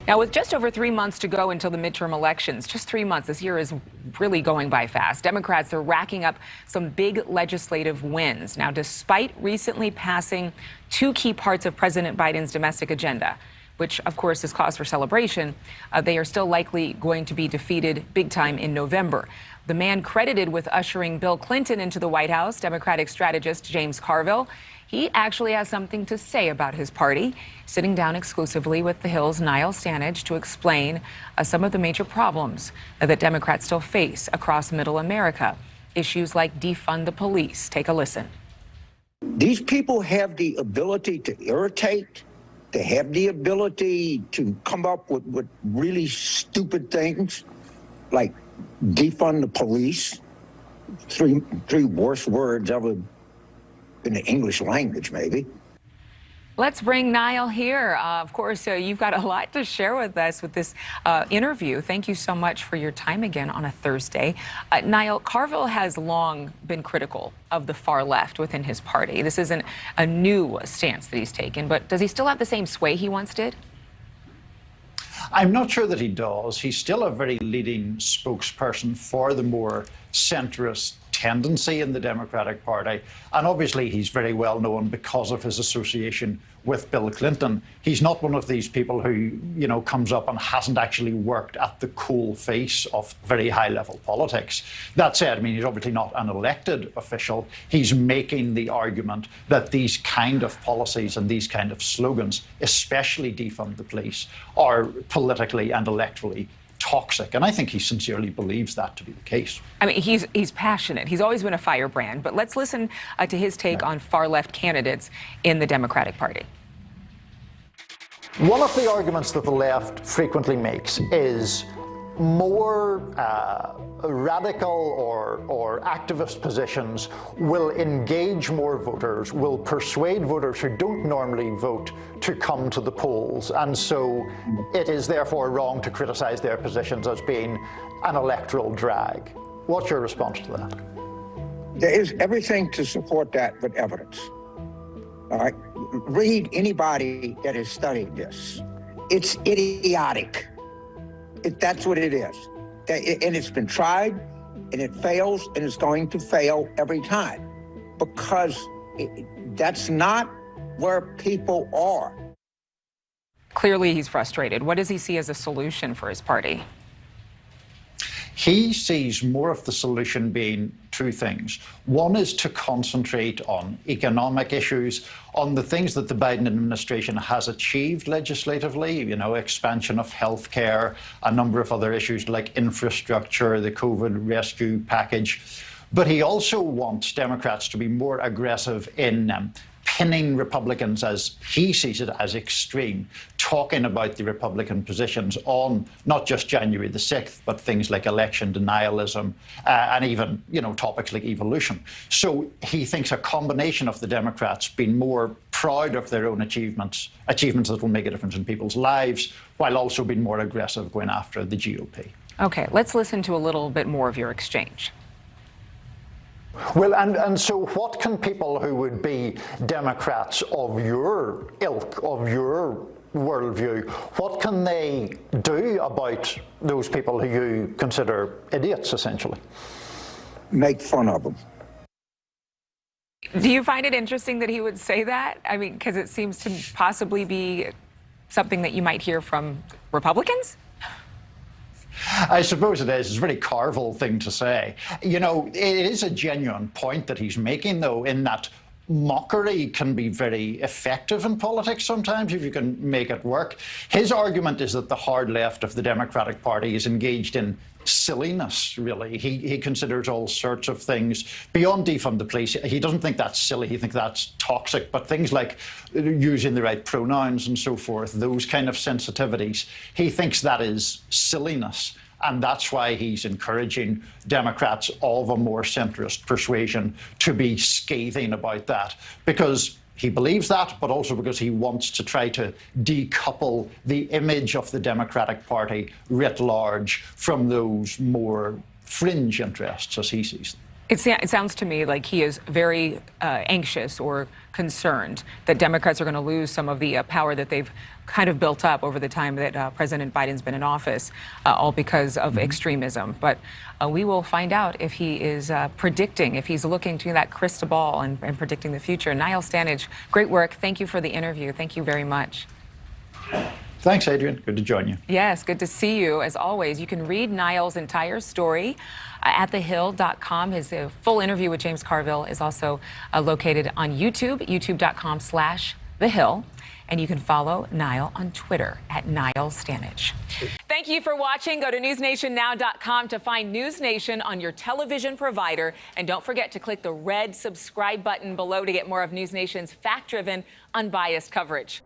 Now, with just over 3 months to go until the midterm elections, just 3 months, this year is really going by fast. Democrats are racking up some big legislative wins. Now, despite recently passing two key parts of President Biden's domestic agenda, which, of course, is cause for celebration, they are still likely going to be defeated big time in November. The man credited with ushering Bill Clinton into the White House, Democratic strategist James Carville, he actually has something to say about his party, sitting down exclusively with the Hill's Niall Stanage to explain some of the major problems that Democrats still face across middle America. Issues like defund the police. Take a listen. These people have the ability to irritate. They have the ability to come up with really stupid things like defund the police. Three worst words ever in the English language, maybe. Let's bring Niall here. Of course, you've got a lot to share with us with this interview. Thank you so much for your time again on a Thursday. Niall, Carville has long been critical of the far left within his party. This isn't a new stance that he's taken, but does he still have the same sway he once did? I'm not sure that he does. He's still a very leading spokesperson for the more centrist tendency in the Democratic Party. And obviously he's very well known because of his association with Bill Clinton. He's not one of these people who, comes up and hasn't actually worked at the coal face of very high level politics. That said, he's obviously not an elected official. He's making the argument that these kind of policies and these kind of slogans, especially defund the police, are politically and electorally toxic, and I think he sincerely believes that to be the case. He's passionate. He's always been a firebrand, but let's listen to his take on far-left candidates in the Democratic Party. One of the arguments that the left frequently makes is more radical or activist positions will engage more voters, will persuade voters who don't normally vote to come to the polls, and so it is therefore wrong to criticize their positions as being an electoral drag. What's your response to that? There is everything to support that with evidence. All right, read anybody that has studied this. It's idiotic. That's what it is. And it's been tried, and it fails, and it's going to fail every time, because that's not where people are. Clearly, he's frustrated. What does he see as a solution for his party? He sees more of the solution being two things. One is to concentrate on economic issues, on the things that the Biden administration has achieved legislatively, expansion of healthcare, a number of other issues like infrastructure, the COVID rescue package. But he also wants Democrats to be more aggressive in pinning Republicans, as he sees it, as extreme, talking about the Republican positions on not just January the 6th, but things like election denialism and even, topics like evolution. So he thinks a combination of the Democrats being more proud of their own achievements that will make a difference in people's lives, while also being more aggressive going after the GOP. Okay, let's listen to a little bit more of your exchange. Well, and so what can people who would be Democrats of your ilk, of your worldview, what can they do about those people who you consider idiots, essentially? Make fun of them. Do you find it interesting that he would say that? Because it seems to possibly be something that you might hear from Republicans? I suppose it is. It's a very Carville thing to say. It is a genuine point that he's making, though, in that mockery can be very effective in politics sometimes if you can make it work. His argument is that the hard left of the Democratic Party is engaged in silliness, really. He considers all sorts of things beyond defund the police. He doesn't think that's silly. He thinks that's toxic. But things like using the right pronouns and so forth, those kind of sensitivities, he thinks that is silliness. And that's why he's encouraging Democrats of a more centrist persuasion to be scathing about that, because he believes that, but also because he wants to try to decouple the image of the Democratic Party writ large from those more fringe interests, as he sees them. It sounds to me like he is very anxious or concerned that Democrats are going to lose some of the power that they've kind of built up over the time that President Biden's been in office, all because of extremism. But we will find out if he is predicting, if he's looking to that crystal ball and predicting the future. Niall Stanage, great work. Thank you for the interview. Thank you very much. Thanks, Adrienne. Good to join you. Yes, good to see you. As always, you can read Niall's entire story at thehill.com. His full interview with James Carville is also located on YouTube, youtube.com/thehill. And you can follow Niall on Twitter at Niall Stanage. Thank you for watching. Go to newsnationnow.com to find NewsNation on your television provider. And don't forget to click the red subscribe button below to get more of NewsNation's fact-driven, unbiased coverage.